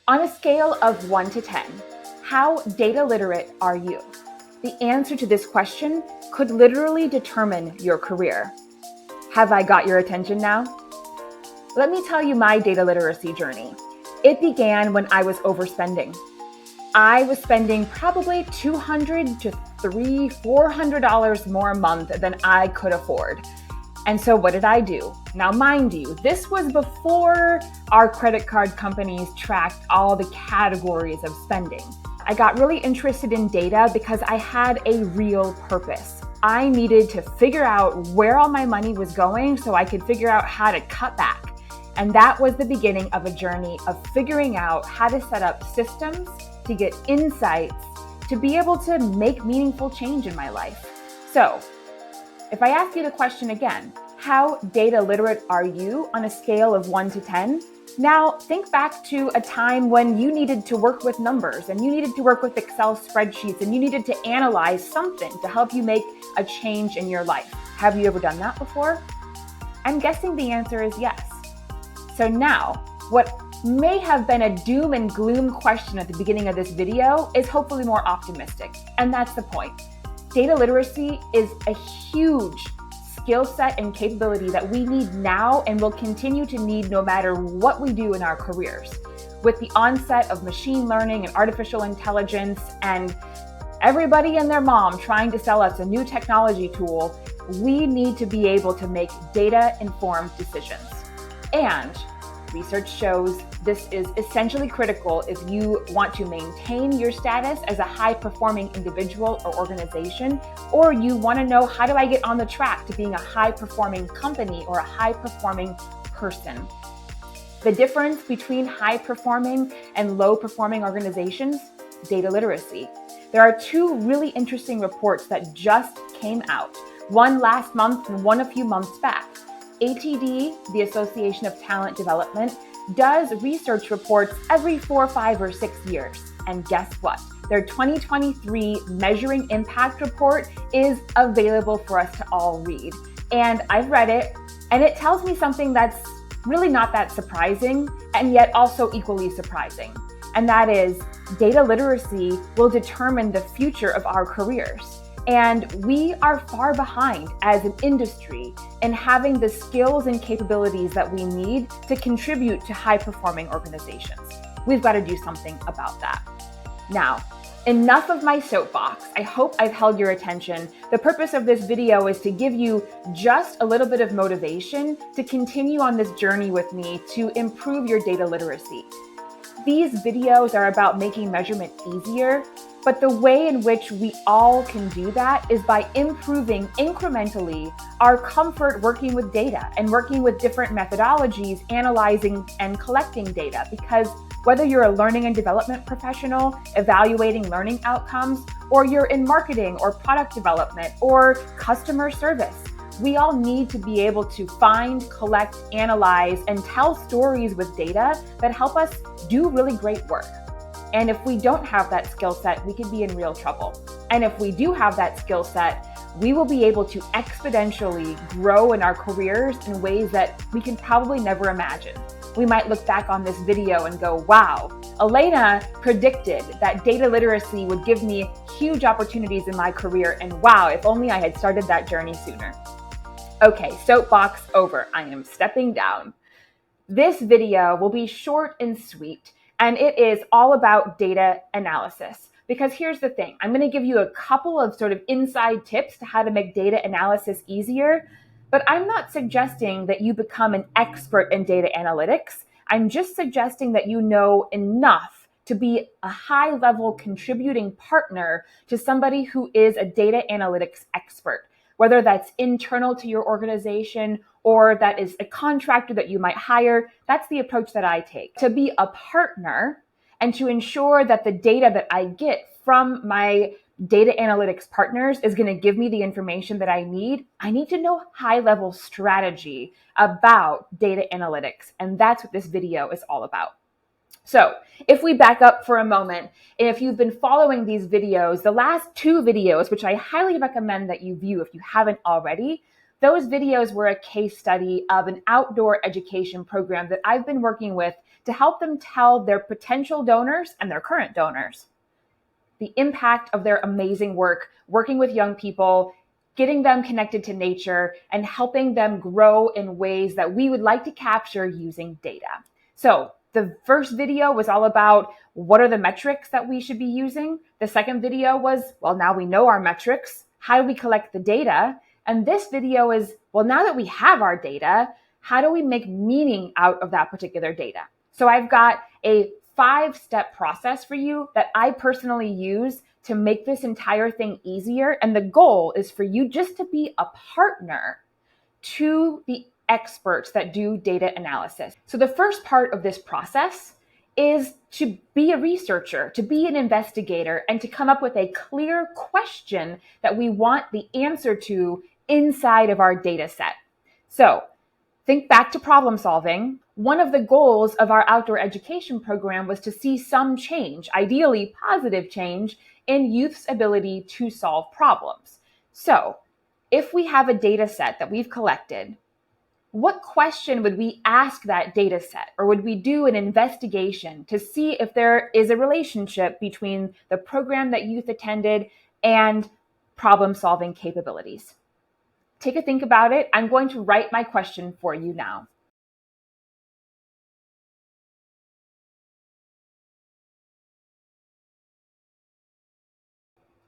On a scale of 1 to 10, how data literate are you? The answer to this question could literally determine your career. Have I got your attention now? Let me tell you my data literacy journey. It began when I was overspending. I was spending probably $200 to $400 more a month than I could afford. And so what did I do? Now, mind you, this was before our credit card companies tracked all the categories of spending. I got really interested in data because I had a real purpose. I needed to figure out where all my money was going so I could figure out how to cut back. And that was the beginning of a journey of figuring out how to set up systems to get insights to be able to make meaningful change in my life. So, if I ask you the question again, how data literate are you on a scale of 1 to 10? Now think back to a time when you needed to work with numbers and you needed to work with Excel spreadsheets and you needed to analyze something to help you make a change in your life. Have you ever done that before? I'm guessing the answer is yes. So now, what may have been a doom and gloom question at the beginning of this video is hopefully more optimistic. And that's the point. Data literacy is a huge skill set and capability that we need now and will continue to need no matter what we do in our careers. With the onset of machine learning and artificial intelligence and everybody and their mom trying to sell us a new technology tool, we need to be able to make data-informed decisions. And research shows this is essentially critical if you want to maintain your status as a high-performing individual or organization, or you want to know, how do I get on the track to being a high-performing company or a high-performing person? The difference between high-performing and low-performing organizations: data literacy. There are two really interesting reports that just came out, one last month and one a few months back. ATD, the Association of Talent Development, does research reports every 4, 5, or 6 years. And guess what? Their 2023 Measuring Impact report is available for us to all read. And I've read it, and it tells me something that's really not that surprising, and yet also equally surprising. And that is, data literacy will determine the future of our careers. And we are far behind as an industry in having the skills and capabilities that we need to contribute to high-performing organizations. We've got to do something about that. Now, enough of my soapbox. I hope I've held your attention. The purpose of this video is to give you just a little bit of motivation to continue on this journey with me to improve your data literacy. These videos are about making measurement easier, but the way in which we all can do that is by improving incrementally our comfort working with data and working with different methodologies, analyzing and collecting data. Because whether you're a learning and development professional evaluating learning outcomes, or you're in marketing or product development or customer service, we all need to be able to find, collect, analyze, and tell stories with data that help us do really great work. And if we don't have that skill set, we could be in real trouble. And if we do have that skill set, we will be able to exponentially grow in our careers in ways that we can probably never imagine. We might look back on this video and go, wow, Alaina predicted that data literacy would give me huge opportunities in my career, and wow, if only I had started that journey sooner. Okay, soapbox over. I am stepping down. This video will be short and sweet, and it is all about data analysis. Because here's the thing, I'm going to give you a couple of sort of inside tips to how to make data analysis easier, but I'm not suggesting that you become an expert in data analytics. I'm just suggesting that you know enough to be a high-level contributing partner to somebody who is a data analytics expert, whether that's internal to your organization or that is a contractor that you might hire. That's the approach that I take. To be a partner and to ensure that the data that I get from my data analytics partners is going to give me the information that I need to know high-level strategy about data analytics. And that's what this video is all about. So if we back up for a moment, and if you've been following these videos, the last two videos, which I highly recommend that you view if you haven't already, Those videos were a case study of an outdoor education program that I've been working with to help them tell their potential donors and their current donors the impact of their amazing work, working with young people, getting them connected to nature, and helping them grow in ways that we would like to capture using data. So the first video was all about what are the metrics that we should be using. The second video was, well, now we know our metrics. How do we collect the data? And this video is, well, now that we have our data, how do we make meaning out of that particular data? So I've got a 5-step process for you that I personally use to make this entire thing easier. And the goal is for you just to be a partner to the experts that do data analysis. So the first part of this process is to be a researcher, to be an investigator, and to come up with a clear question that we want the answer to inside of our data set. So think back to problem solving. One of the goals of our outdoor education program was to see some change, ideally positive change, in youth's ability to solve problems. So if we have a data set that we've collected, what question would we ask that data set? Or would we do an investigation to see if there is a relationship between the program that youth attended and problem-solving capabilities? Take a think about it. I'm going to write my question for you now.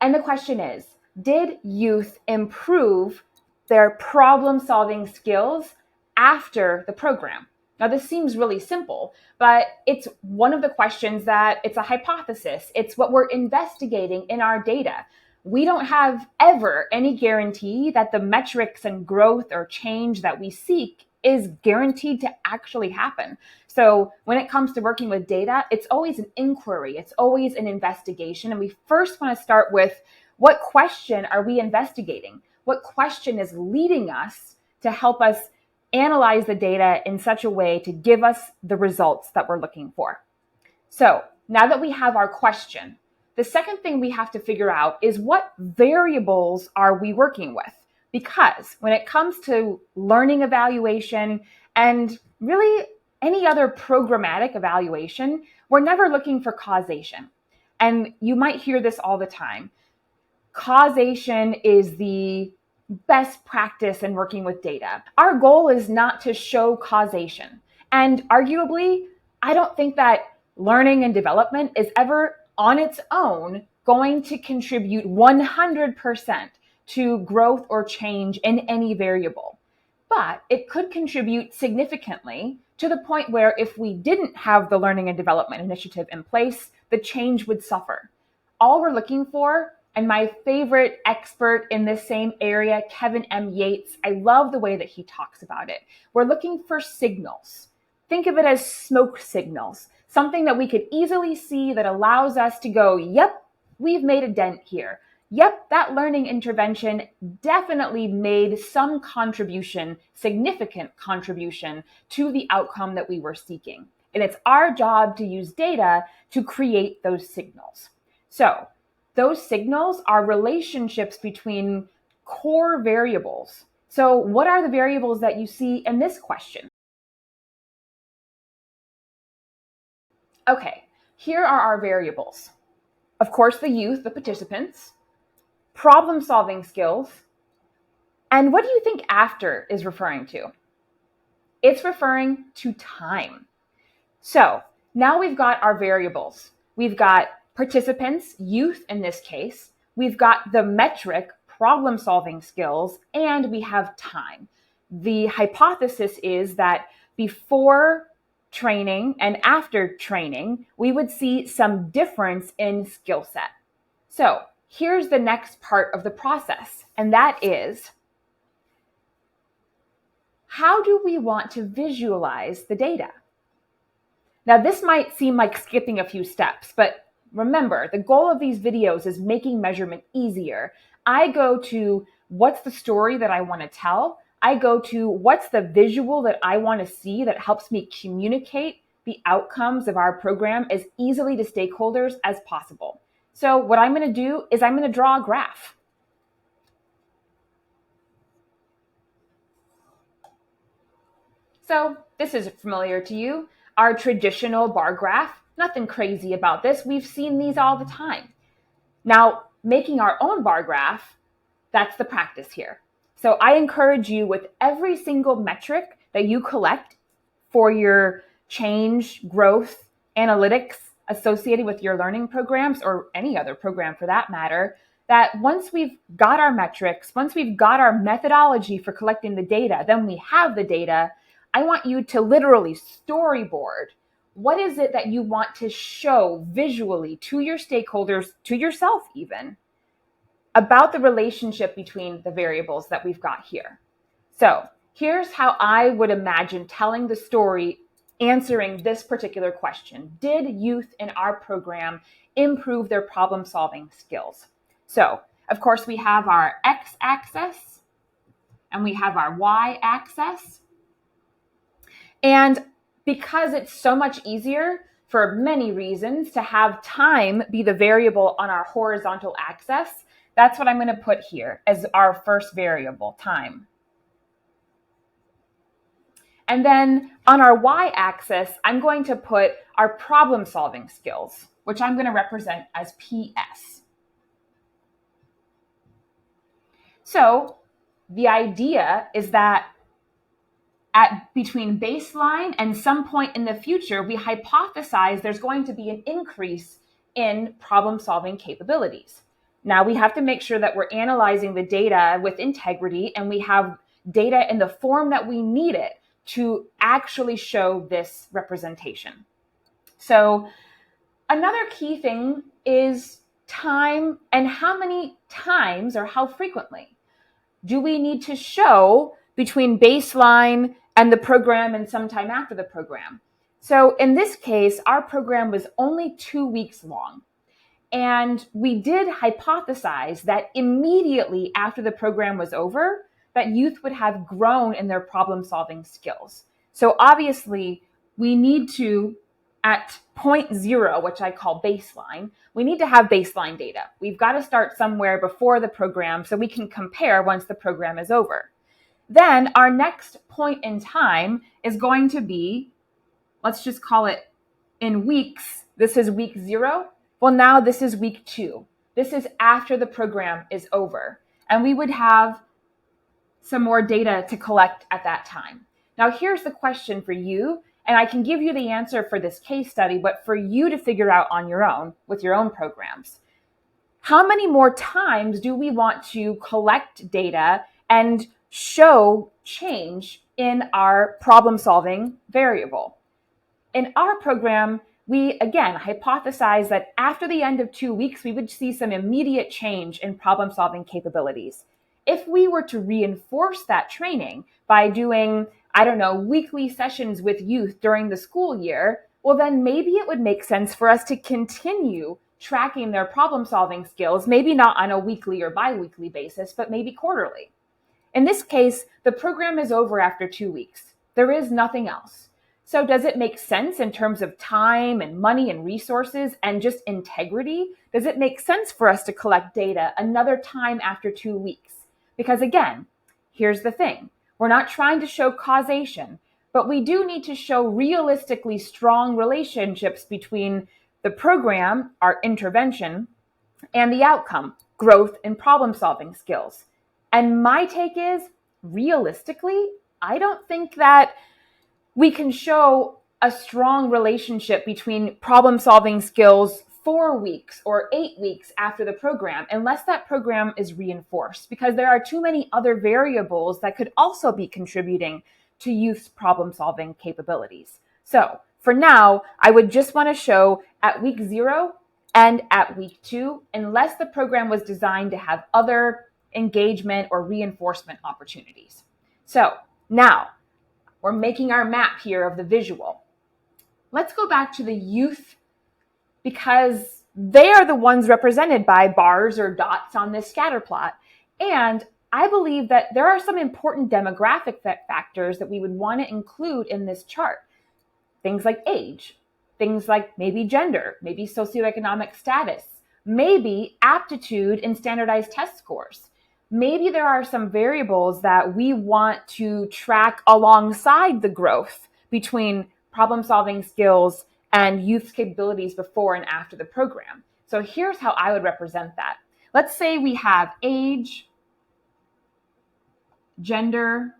And the question is, did youth improve their problem-solving skills after the program? Now, this seems really simple, but it's one of the questions that it's a hypothesis. It's what we're investigating in our data. We don't have ever any guarantee that the metrics and growth or change that we seek is guaranteed to actually happen. So when it comes to working with data, it's always an inquiry. It's always an investigation. And we first want to start with, what question are we investigating? What question is leading us to help us analyze the data in such a way to give us the results that we're looking for? So now that we have our question, the second thing we have to figure out is, what variables are we working with? Because when it comes to learning evaluation and really any other programmatic evaluation, we're never looking for causation. And you might hear this all the time. Causation is the best practice in working with data. Our goal is not to show causation. And arguably, I don't think that learning and development is ever on its own going to contribute 100% to growth or change in any variable. But it could contribute significantly to the point where if we didn't have the learning and development initiative in place, the change would suffer. All we're looking for, and my favorite expert in this same area, Kevin M. Yates, I love the way that he talks about it. We're looking for signals. Think of it as smoke signals, something that we could easily see that allows us to go, yep, we've made a dent here. Yep, that learning intervention definitely made some contribution, significant contribution to the outcome that we were seeking. And it's our job to use data to create those signals. So those signals are relationships between core variables. So what are the variables that you see in this question? Okay, here are our variables. Of course, the youth, the participants, problem-solving skills, and what do you think after is referring to? It's referring to time. So now we've got our variables. We've got participants, youth in this case, we've got the metric, problem-solving skills, and we have time. The hypothesis is that before training and after training, we would see some difference in skill set. So here's the next part of the process, and that is, how do we want to visualize the data? Now, this might seem like skipping a few steps, but remember, the goal of these videos is making measurement easier. I go to, what's the story that I want to tell? I go to, what's the visual that I want to see that helps me communicate the outcomes of our program as easily to stakeholders as possible. So what I'm going to do is I'm going to draw a graph. So this is familiar to you. Our traditional bar graph, nothing crazy about this. We've seen these all the time. Now, making our own bar graph, that's the practice here. So I encourage you with every single metric that you collect for your change, growth, analytics associated with your learning programs or any other program for that matter, that once we've got our metrics, once we've got our methodology for collecting the data, then we have the data, I want you to literally storyboard. What is it that you want to show visually to your stakeholders, to yourself even, about the relationship between the variables that we've got here? So here's how I would imagine telling the story answering this particular question. Did youth in our program improve their problem-solving skills? So, of course, we have our x-axis and we have our y-axis. And because it's so much easier for many reasons to have time be the variable on our horizontal axis, that's what I'm going to put here as our first variable, time. And then on our y-axis, I'm going to put our problem-solving skills, which I'm going to represent as PS. So the idea is that at between baseline and some point in the future, we hypothesize there's going to be an increase in problem-solving capabilities. Now, we have to make sure that we're analyzing the data with integrity and we have data in the form that we need it to actually show this representation. So another key thing is time and how many times or how frequently do we need to show between baseline and the program and sometime after the program. So in this case, our program was only 2 weeks long. And we did hypothesize that immediately after the program was over, that youth would have grown in their problem-solving skills. So obviously, we need to, at point 0, which I call baseline, we need to have baseline data. We've got to start somewhere before the program so we can compare once the program is over. Then our next point in time is going to be, let's just call it in weeks. This is week 0. Well, now this is week 2. This is after the program is over. And we would have some more data to collect at that time. Now, here's the question for you, and I can give you the answer for this case study, but for you to figure out on your own with your own programs. How many more times do we want to collect data and show change in our problem-solving variable? In our program, we, again, hypothesize that after the end of 2 weeks, we would see some immediate change in problem-solving capabilities. If we were to reinforce that training by doing, weekly sessions with youth during the school year, well, then maybe it would make sense for us to continue tracking their problem-solving skills, maybe not on a weekly or bi-weekly basis, but maybe quarterly. In this case, the program is over after 2 weeks. There is nothing else. So does it make sense in terms of time and money and resources and just integrity? Does it make sense for us to collect data another time after 2 weeks? Because again, here's the thing. We're not trying to show causation, but we do need to show realistically strong relationships between the program, our intervention, and the outcome, growth and problem-solving skills. And my take is, realistically, I don't think that we can show a strong relationship between problem-solving skills 4 weeks or 8 weeks after the program, unless that program is reinforced, because there are too many other variables that could also be contributing to youth's problem-solving capabilities. So for now, I would just want to show at week 0 and at week 2, unless the program was designed to have other engagement or reinforcement opportunities. So now we're making our map here of the visual. Let's go back to the youth, because they are the ones represented by bars or dots on this scatter plot. And I believe that there are some important demographic factors that we would want to include in this chart. Things like age, things like maybe gender, maybe socioeconomic status, maybe aptitude in standardized test scores. maybe there are some variables that we want to track alongside the growth between problem solving skills and youth's capabilities before and after the program. So here's how I would represent that. Let's say we have age, gender,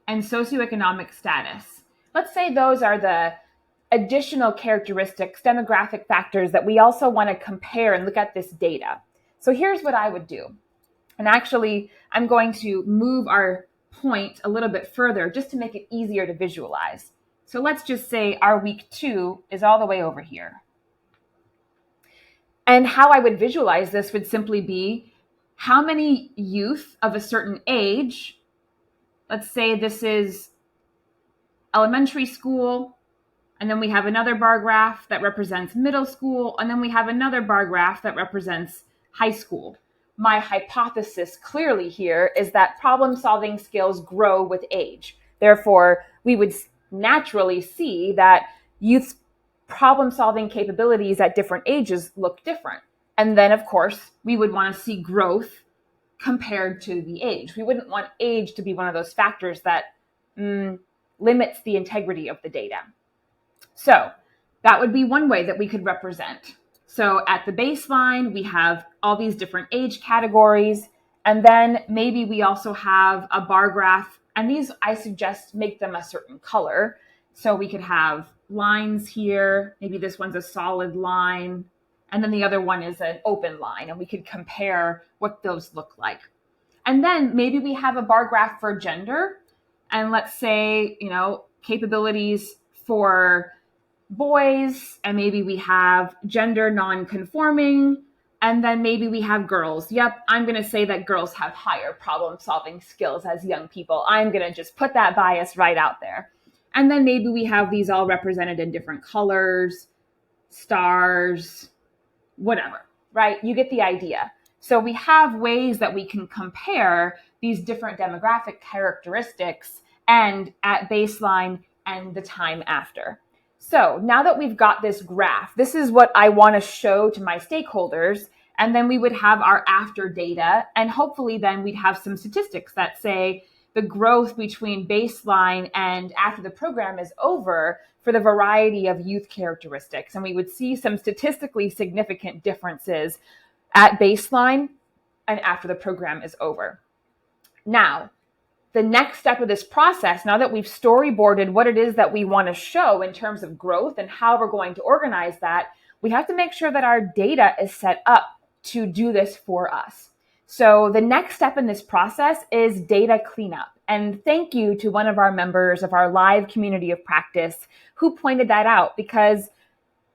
and socioeconomic status. Let's say those are the additional characteristics, demographic factors that we also want to compare and look at this data. So here's what I would do. And actually, I'm going to move our point a little bit further just to make it easier to visualize. So let's just say our week 2 is all the way over here. And how I would visualize this would simply be how many youth of a certain age, let's say this is elementary school, and then we have another bar graph that represents middle school, and then we have another bar graph that represents high school. My hypothesis clearly here is that problem-solving skills grow with age. Therefore, we would naturally see that youth's problem-solving capabilities at different ages look different. And then, of course, we would want to see growth compared to the age. We wouldn't want age to be one of those factors that limits the integrity of the data. So that would be one way that we could represent. So at the baseline, we have all these different age categories, and then maybe we also have a bar graph, and these I suggest make them a certain color. So we could have lines here, maybe this one's a solid line, and then the other one is an open line, and we could compare what those look like. And then maybe we have a bar graph for gender, and let's say, capabilities for boys, and maybe we have gender non-conforming, and then maybe we have girls. Yep, I'm going to say that girls have higher problem-solving skills as young people. I'm going to just put that bias right out there. And then maybe we have these all represented in different colors, stars, whatever, right? You get the idea. So we have ways that we can compare these different demographic characteristics and at baseline and the time after. So now that we've got this graph, this is what I want to show to my stakeholders. And then we would have our after data. And hopefully then we'd have some statistics that say the growth between baseline and after the program is over for the variety of youth characteristics. And we would see some statistically significant differences at baseline and after the program is over. Now, the next step of this process, now that we've storyboarded what it is that we want to show in terms of growth and how we're going to organize that, we have to make sure that our data is set up to do this for us. So the next step in this process is data cleanup. And thank you to one of our members of our live community of practice who pointed that out, because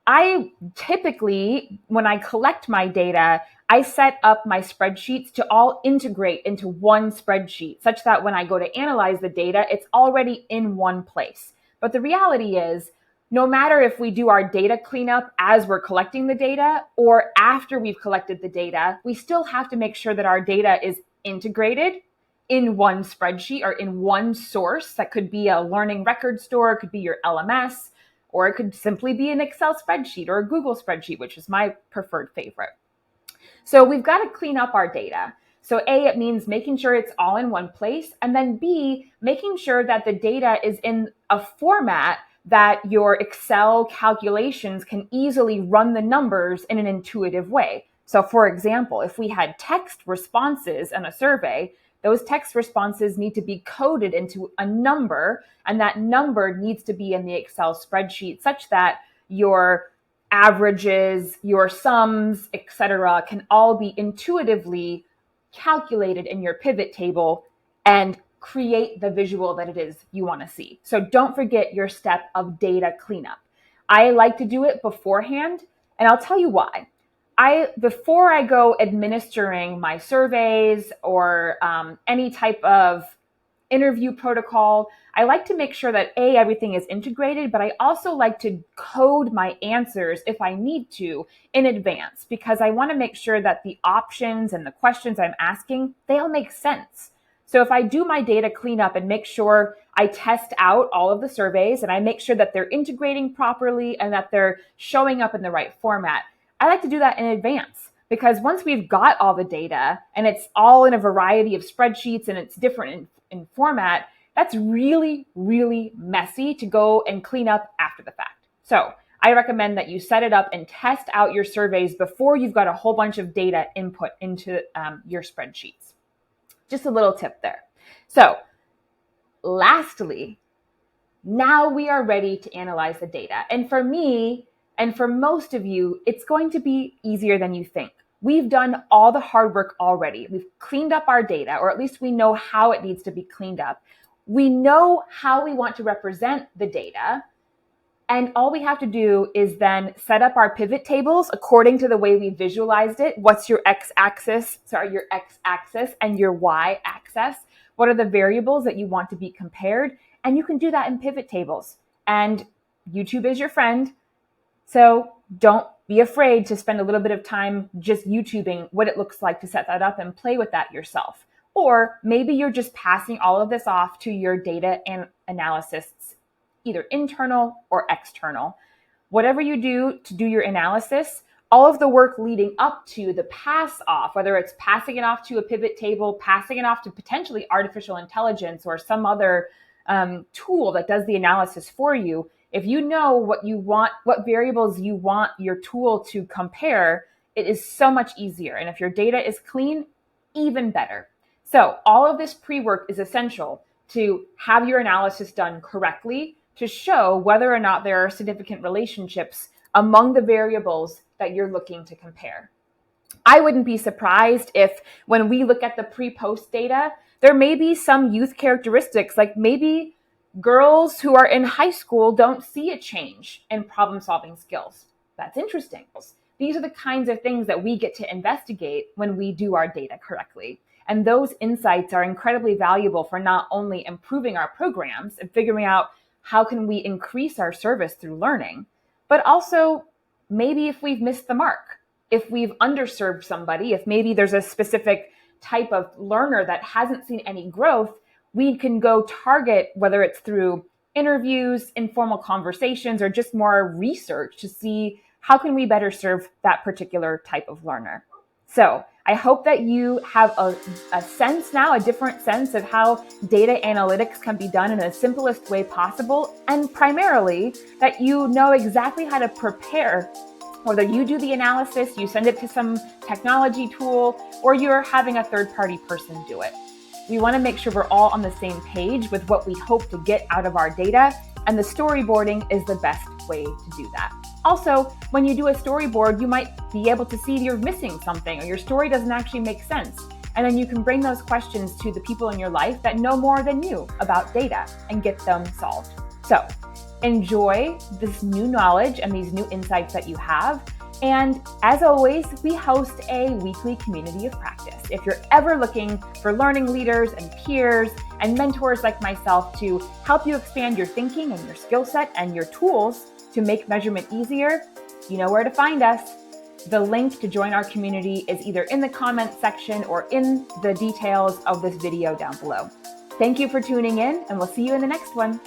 I typically, when I collect my data, I set up my spreadsheets to all integrate into one spreadsheet such that when I go to analyze the data, it's already in one place. But the reality is, no matter if we do our data cleanup as we're collecting the data or after we've collected the data, we still have to make sure that our data is integrated in one spreadsheet or in one source. That could be a learning record store, it could be your LMS, or it could simply be an Excel spreadsheet or a Google spreadsheet, which is my preferred favorite. So we've got to clean up our data. So A, it means making sure it's all in one place. And then B, making sure that the data is in a format that your Excel calculations can easily run the numbers in an intuitive way. So for example, if we had text responses in a survey, those text responses need to be coded into a number, and that number needs to be in the Excel spreadsheet such that your averages, your sums, etc., can all be intuitively calculated in your pivot table and create the visual that it is you want to see. So don't forget your step of data cleanup. I like to do it beforehand, and I'll tell you why. Before I go administering my surveys or any type of interview protocol, I like to make sure that A, everything is integrated, but I also like to code my answers if I need to in advance, because I want to make sure that the options and the questions I'm asking, they all make sense. So if I do my data cleanup and make sure I test out all of the surveys and I make sure that they're integrating properly and that they're showing up in the right format, I like to do that in advance. Because once we've got all the data and it's all in a variety of spreadsheets and it's different in format, that's really, really messy to go and clean up after the fact. So I recommend that you set it up and test out your surveys before you've got a whole bunch of data input into your spreadsheets. Just a little tip there. So lastly, now we are ready to analyze the data. And for me, and for most of you, it's going to be easier than you think. We've done all the hard work already. We've cleaned up our data, or at least we know how it needs to be cleaned up. We know how we want to represent the data. And all we have to do is then set up our pivot tables according to the way we visualized it. What's your x-axis and your y-axis? What are the variables that you want to be compared? And you can do that in pivot tables. And YouTube is your friend. So don't be afraid to spend a little bit of time just YouTubing what it looks like to set that up and play with that yourself. Or maybe you're just passing all of this off to your data and analysts, either internal or external. Whatever you do to do your analysis, all of the work leading up to the pass off, whether it's passing it off to a pivot table, passing it off to potentially artificial intelligence or some other tool that does the analysis for you, if you know what you want, what variables you want your tool to compare, it is so much easier. And if your data is clean, even better. So all of this pre-work is essential to have your analysis done correctly, to show whether or not there are significant relationships among the variables that you're looking to compare. I wouldn't be surprised if when we look at the pre-post data, there may be some youth characteristics, like maybe girls who are in high school don't see a change in problem-solving skills. That's interesting. These are the kinds of things that we get to investigate when we do our data correctly. And those insights are incredibly valuable for not only improving our programs and figuring out how can we increase our service through learning, but also maybe if we've missed the mark, if we've underserved somebody, if maybe there's a specific type of learner that hasn't seen any growth, we can go target, whether it's through interviews, informal conversations, or just more research to see how can we better serve that particular type of learner. So I hope that you have a sense now, a different sense of how data analytics can be done in the simplest way possible, and primarily that you know exactly how to prepare. Whether you do the analysis, you send it to some technology tool, or you're having a third-party person do it. We want to make sure we're all on the same page with what we hope to get out of our data, and the storyboarding is the best way to do that. Also, when you do a storyboard, you might be able to see you're missing something or your story doesn't actually make sense. And then you can bring those questions to the people in your life that know more than you about data and get them solved. So enjoy this new knowledge and these new insights that you have. And as always, we host a weekly community of practice. If you're ever looking for learning leaders and peers and mentors like myself to help you expand your thinking and your skill set and your tools to make measurement easier, you know where to find us. The link to join our community is either in the comment section or in the details of this video down below. Thank you for tuning in, and we'll see you in the next one.